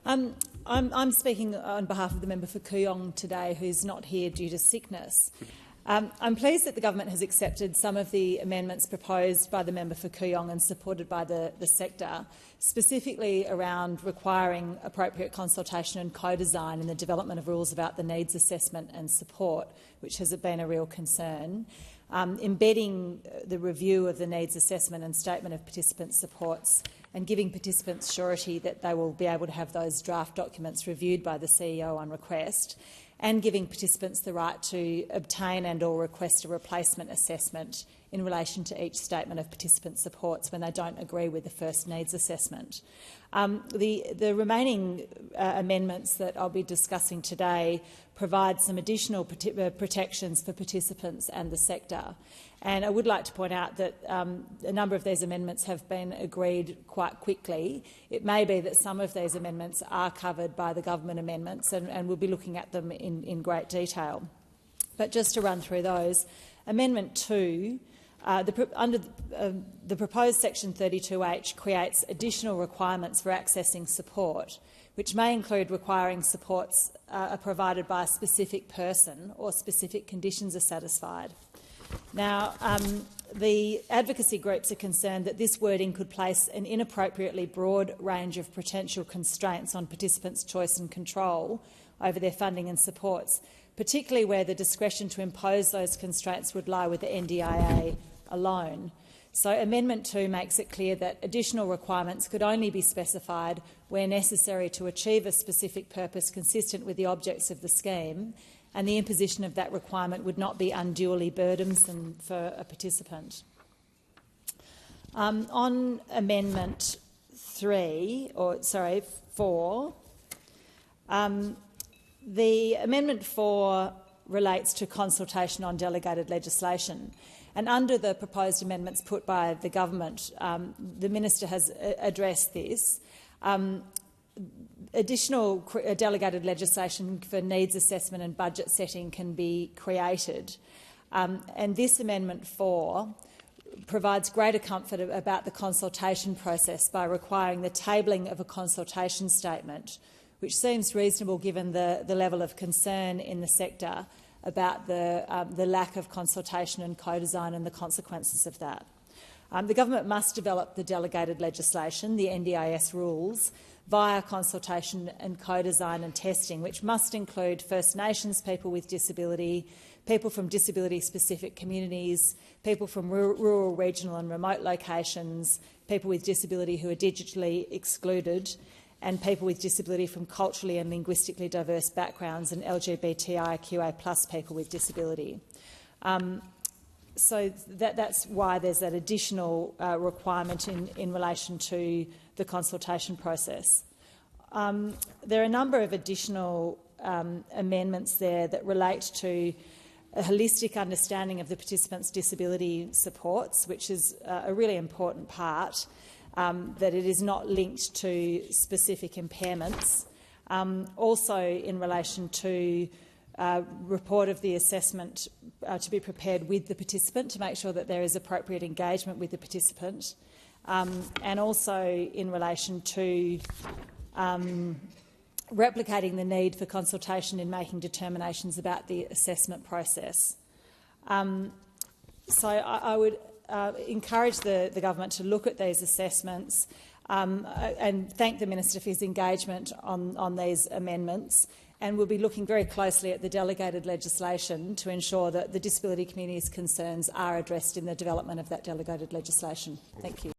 I'm speaking on behalf of the member for Kooyong today, who's not here due to sickness. I'm pleased that the government has accepted some of the amendments proposed by the member for Kooyong and supported by the sector, specifically around requiring appropriate consultation and co-design in the development of rules about the needs assessment and support, which has been a real concern. Embedding the review of the needs assessment and statement of participant supports and giving participants surety that they will be able to have those draft documents reviewed by the CEO on request, and giving participants the right to obtain and/or request a replacement assessment in relation to each statement of participant supports when they don't agree with the first needs assessment. The remaining amendments that I'll be discussing today provide some additional protections for participants and the sector. And I would like to point out that a number of these amendments have been agreed quite quickly. It may be that some of these amendments are covered by the government amendments, and we'll be looking at them in great detail. But just to run through those, Amendment 2, under the proposed Section 32H creates additional requirements for accessing support, which may include requiring supports are provided by a specific person or specific conditions are satisfied. Now, the advocacy groups are concerned that this wording could place an inappropriately broad range of potential constraints on participants' choice and control over their funding and supports, particularly where the discretion to impose those constraints would lie with the NDIA alone. So Amendment 2 makes it clear that additional requirements could only be specified where necessary to achieve a specific purpose consistent with the objects of the scheme, and the imposition of that requirement would not be unduly burdensome for a participant. On Amendment 4, the Amendment 4 relates to consultation on delegated legislation. And under the proposed amendments put by the government, the minister has addressed this. Additional delegated legislation for needs assessment and budget setting can be created. And this Amendment 4 provides greater comfort about the consultation process by requiring the tabling of a consultation statement, which seems reasonable given the level of concern in the sector about the lack of consultation and co-design and the consequences of that. The government must develop the delegated legislation, the NDIS rules, via consultation and co-design and testing, which must include First Nations people with disability, people from disability-specific communities, people from rural, regional and remote locations, people with disability who are digitally excluded, and people with disability from culturally and linguistically diverse backgrounds, and LGBTIQA+ people with disability. So that's why there's that additional requirement in relation to the consultation process. There are a number of additional amendments there that relate to a holistic understanding of the participants' disability supports, which is a really important part, that it is not linked to specific impairments. Also in relation to report of the assessment to be prepared with the participant to make sure that there is appropriate engagement with the participant, and also in relation to replicating the need for consultation in making determinations about the assessment process. So I would encourage the government to look at these assessments and thank the minister for his engagement on these amendments. And we'll be looking very closely at the delegated legislation to ensure that the disability community's concerns are addressed in the development of that delegated legislation. Thank you.